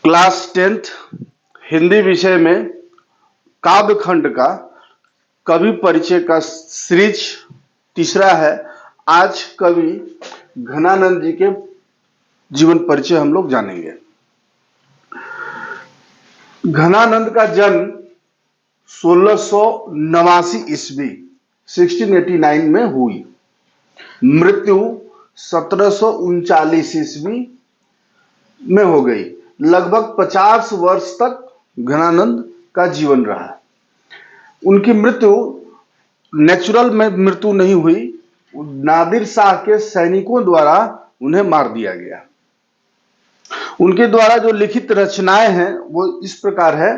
Class 10th Hindi विषय में काव्य खंड का कवि परिचय का सीरीज तीसरा है। आज कवि घनानंद जी के जीवन परिचय हम लोग जानेंगे। घनानंद का जन्म 1689 ईस्वी 1689 में हुई। मृत्यु 1739 ईस्वी में हो गई। लगभग 50 वर्ष तक घनानंद का जीवन रहा। उनकी मृत्यु नेचुरल में मृत्यु नहीं हुई, नादिर शाह के सैनिकों द्वारा उन्हें मार दिया गया। उनके द्वारा जो लिखित रचनाएं हैं वो इस प्रकार है: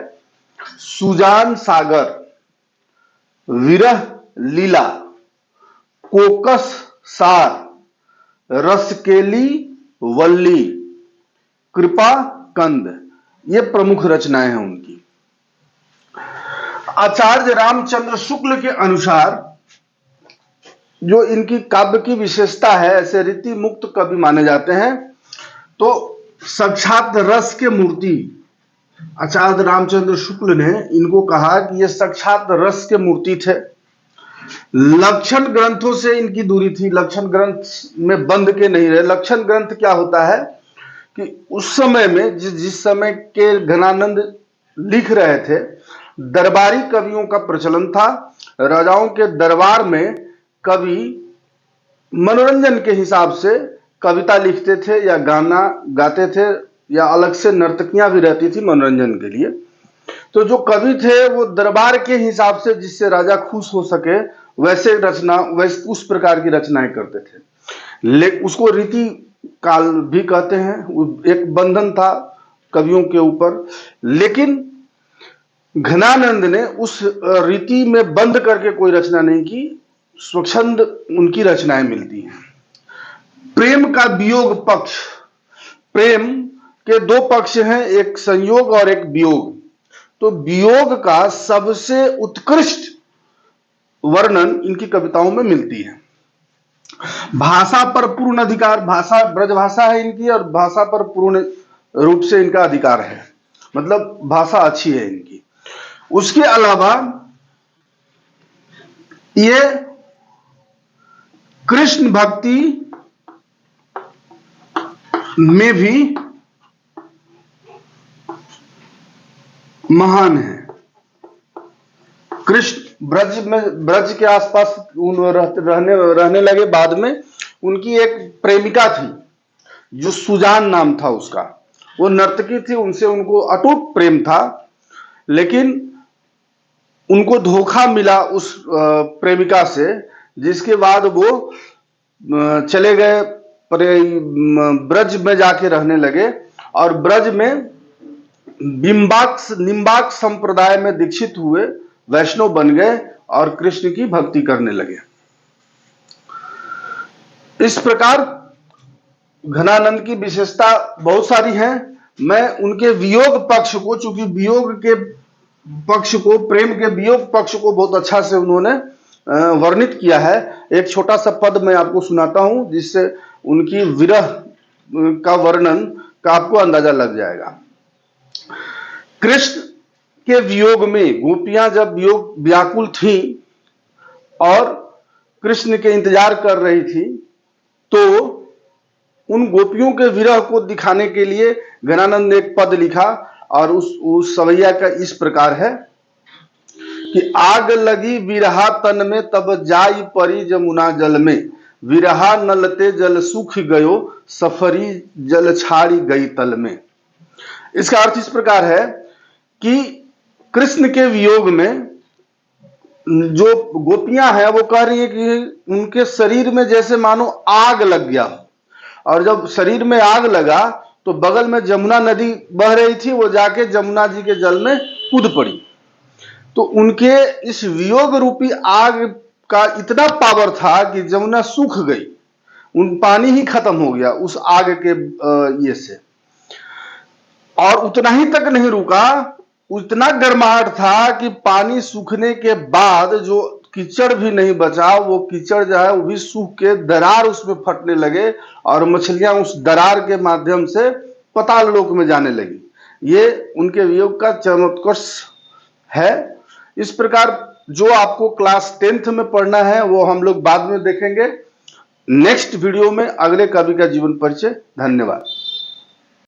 सुजान सागर, विरह लीला, कोकस सार, रसकेली वल्ली, कृपा कंद, ये प्रमुख रचनाएं हैं उनकी। आचार्य रामचंद्र शुक्ल के अनुसार जो इनकी काव्य की विशेषता है, ऐसे रीति मुक्त कवि माने जाते हैं, तो साक्षात रस के मूर्ति आचार्य रामचंद्र शुक्ल ने इनको कहा कि ये साक्षात रस के मूर्ति थे। लक्षण ग्रंथों से इनकी दूरी थी, लक्षण ग्रंथ में बंध के नहीं रहे। लक्षण ग्रंथ क्या होता है कि उस समय में जिस समय के घनानंद लिख रहे थे, दरबारी कवियों का प्रचलन था। राजाओं के दरबार में कवि मनोरंजन के हिसाब से कविता लिखते थे या गाना गाते थे, या अलग से नर्तकियां भी रहती थी मनोरंजन के लिए। तो जो कवि थे वो दरबार के हिसाब से, जिससे राजा खुश हो सके, वैसे उस प्रकार की रचनाएं करते थे। उसको रीति काल भी कहते हैं। एक बंधन था कवियों के ऊपर, लेकिन घनानंद ने उस रीति में बंद करके कोई रचना नहीं की। स्वच्छंद उनकी रचनाएं मिलती हैं। प्रेम का वियोग पक्ष, प्रेम के दो पक्ष हैं, एक संयोग और एक वियोग। तो वियोग का सबसे उत्कृष्ट वर्णन इनकी कविताओं में मिलती है। भाषा पर पूर्ण अधिकार, भाषा ब्रजभाषा है इनकी, और भाषा पर पूर्ण रूप से इनका अधिकार है, मतलब भाषा अच्छी है इनकी। उसके अलावा ये कृष्ण भक्ति में भी महान है। कृष्ण ब्रज के आसपास रहने लगे। बाद में उनकी एक प्रेमिका थी जो सुजान नाम था उसका। वो नर्तकी थी, उनसे उनको अटूट प्रेम था, लेकिन उनको धोखा मिला उस प्रेमिका से, जिसके बाद वो चले गए ब्रज में जाके रहने लगे, और ब्रज में निम्बाक संप्रदाय में दीक्षित हुए, वैष्णव बन गए और कृष्ण की भक्ति करने लगे। इस प्रकार घनानंद की विशेषता बहुत सारी है। मैं उनके वियोग पक्ष को, चूंकि वियोग के पक्ष को, प्रेम के वियोग पक्ष को बहुत अच्छा से उन्होंने वर्णित किया है। एक छोटा सा पद मैं आपको सुनाता हूं, जिससे उनकी विरह का वर्णन का आपको अंदाजा लग जाएगा। कृष्ण के वियोग में गोपियां जब व्याकुल थी और कृष्ण के इंतजार कर रही थी, तो उन गोपियों के विरह को दिखाने के लिए घनानंद ने एक पद लिखा, और उस सवैया का इस प्रकार है कि आग लगी विरहा तन में, तब जाई परी जमुना जल में, विरहा नलते जल सूख गयो, सफरी जल छाड़ी गई तल में। इसका अर्थ इस प्रकार है कि कृष्ण के वियोग में जो गोपियां हैं वो कह रही है कि उनके शरीर में जैसे मानो आग लग गया हो, और जब शरीर में आग लगा तो बगल में जमुना नदी बह रही थी, वो जाके जमुना जी के जल में कूद पड़ी। तो उनके इस वियोग रूपी आग का इतना पावर था कि जमुना सूख गई, उन पानी ही खत्म हो गया उस आग के ये से। और उतना ही तक नहीं रुका, उतना गर्माहट था कि पानी सूखने के बाद जो कीचड़ भी नहीं बचा, वो कीचड़ जो है वो भी सूख के दरार उसमें फटने लगे, और मछलियां उस दरार के माध्यम से पाताल लोक में जाने लगी। ये उनके वियोग का चरमोत्कर्ष है। इस प्रकार जो आपको क्लास 10th में पढ़ना है वो हम लोग बाद में देखेंगे नेक्स्ट वीडियो में, अगले कवि का जीवन परिचय। धन्यवाद।